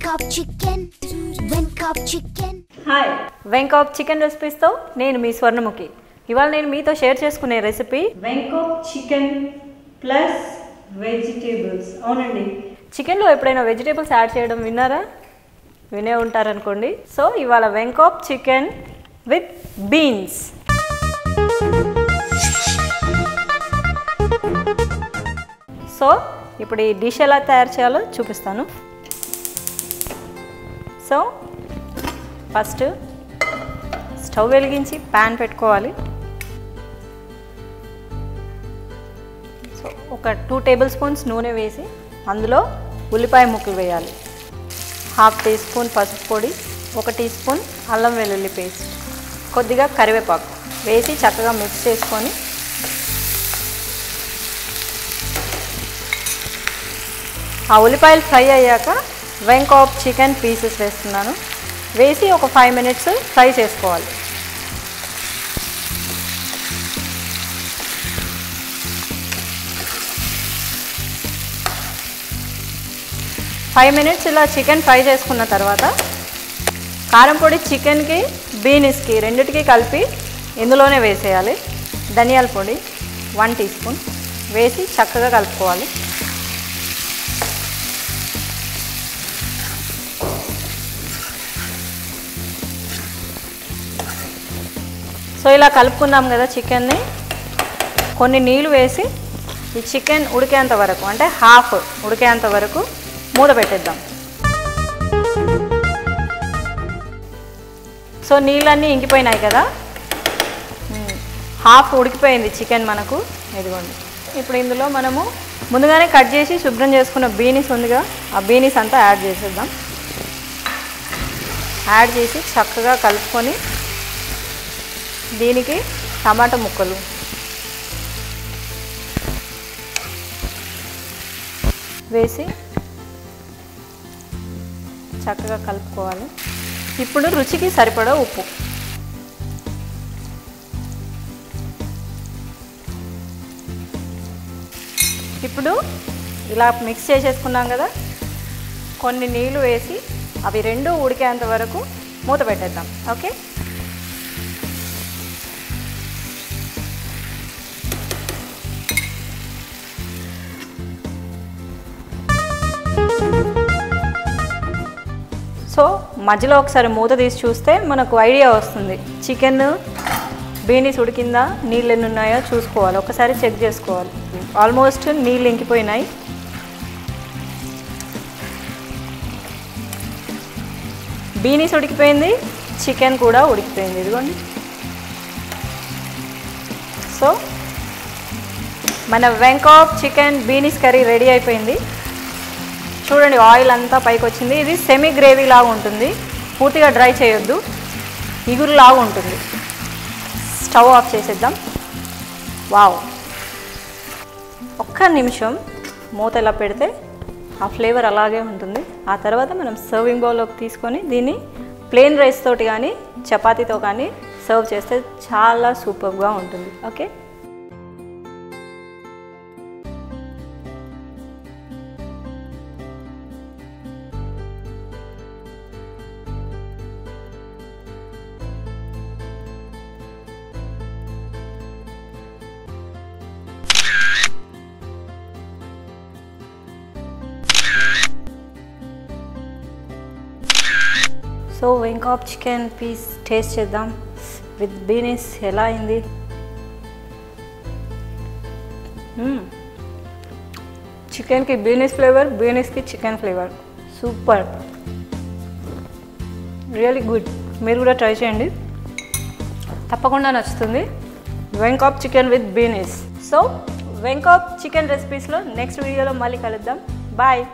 Venkop chicken, Venkop chicken. Hi Venkob chicken రెసిపీస్తో నేను మీ స్వర్ణముఖి. ఇవాళ నేను మీతో షేర్ చేసుకునే recipe Venkob chicken plus vegetables. అవునండి, చికెన్లో ఎప్పుడైనా వెజిటేబుల్స్ యాడ్ చేయడం విన్నారా? వినే ఉంటారనుకోండి. సో ఇవాళ వెంకాప్ చికెన్ విత్ బీన్స్. సో ఇప్పుడు ఈ డిష్ ఎలా తయారు చేయాలో చూపిస్తాను. సో ఫస్ట్ స్టవ్ వెలిగించి ప్యాన్ పెట్టుకోవాలి. సో ఒక 2 టేబుల్ స్పూన్స్ నూనె వేసి అందులో ఉల్లిపాయ ముక్కలు వేయాలి. 1/2 టీ స్పూన్ పసుపు పొడి, 1 టీ స్పూన్ అల్లం వెల్లుల్లి పేస్ట్, కొద్దిగా కరివేపాకు వేసి చక్కగా మిక్స్ చేసుకొని ఆ ఉల్లిపాయలు ఫ్రై అయ్యాక వెంకాప్ చికెన్ పీసెస్ వేస్తున్నాను. వేసి ఒక 5 మినిట్స్ ఫ్రై చేసుకోవాలి. ఫైవ్ మినిట్స్ ఇలా చికెన్ ఫ్రై చేసుకున్న తర్వాత కారం పొడి చికెన్కి బీన్స్కి రెండిటికి కలిపి ఇందులోనే వేసేయాలి. ధనియాల పొడి 1 టీ స్పూన్ వేసి చక్కగా కలుపుకోవాలి. సో ఇలా కలుపుకున్నాం కదా చికెన్ని, కొన్ని నీళ్ళు వేసి ఈ చికెన్ ఉడికేంత వరకు, అంటే హాఫ్ ఉడికేంత వరకు మూత పెట్టేద్దాం. సో నీళ్ళన్నీ ఇంకిపోయినాయి కదా, హాఫ్ ఉడికిపోయింది చికెన్ మనకు. ఇదిగోండి, ఇప్పుడు ఇందులో మనము ముందుగానే కట్ చేసి శుభ్రం చేసుకున్న బీన్స్ ఉందిగా, ఆ బీన్స్ అంతా యాడ్ చేసేద్దాం. యాడ్ చేసి చక్కగా కలుపుకొని దీనికి టమాటా ముక్కలు వేసి చక్కగా కలుపుకోవాలి. ఇప్పుడు రుచికి సరిపడా ఉప్పు, ఇప్పుడు ఇలా మిక్స్ చేసేసుకున్నాం కదా, కొన్ని నీళ్ళు వేసి అవి రెండు ఉడికేంత వరకు మూత పెట్టేద్దాం. ఓకే, సో మధ్యలో ఒకసారి మూత తీసి చూస్తే మనకు ఐడియా వస్తుంది చికెన్ బీన్స్ ఉడికిందా, నీళ్ళు ఎన్ని ఉన్నాయో చూసుకోవాలి, ఒకసారి చెక్ చేసుకోవాలి. ఆల్మోస్ట్ నీళ్ళు ఇంకిపోయినాయి. బీన్స్ ఉడికిపోయింది, చికెన్ కూడా ఉడికిపోయింది. ఇదిగోండి, సో మన వెంకాప్ చికెన్ బీన్స్ కర్రీ రెడీ అయిపోయింది. చూడండి, ఆయిల్ అంతా పైకి వచ్చింది. ఇది సెమీ గ్రేవీ లాగా ఉంటుంది, పూర్తిగా డ్రై చేయొద్దు, ఇగురు లాగా ఉంటుంది. స్టవ్ ఆఫ్ చేసేద్దాం. వావ్, ఒక్క నిమిషం మూత ఇలా పెడితే ఆ ఫ్లేవర్ అలాగే ఉంటుంది. ఆ తర్వాత మనం సర్వింగ్ బౌల్లోకి తీసుకొని దీన్ని ప్లెయిన్ రైస్ తోటి కానీ చపాతీతో కానీ సర్వ్ చేస్తే చాలా సూపర్గా ఉంటుంది. Okay, so Venkob chicken piece taste చేద్దాం విత్ బీన్స్. ఎలా అయింది? చికెన్కి బీన్స్ ఫ్లేవర్, బీన్స్కి chicken flavour, super, really good. మీరు కూడా ట్రై చేయండి, తప్పకుండా నచ్చుతుంది. Venkob chicken with beans. So Venkob chicken రెసిపీస్లో నెక్స్ట్ వీడియోలో మళ్ళీ కలుద్దాం. బాయ్.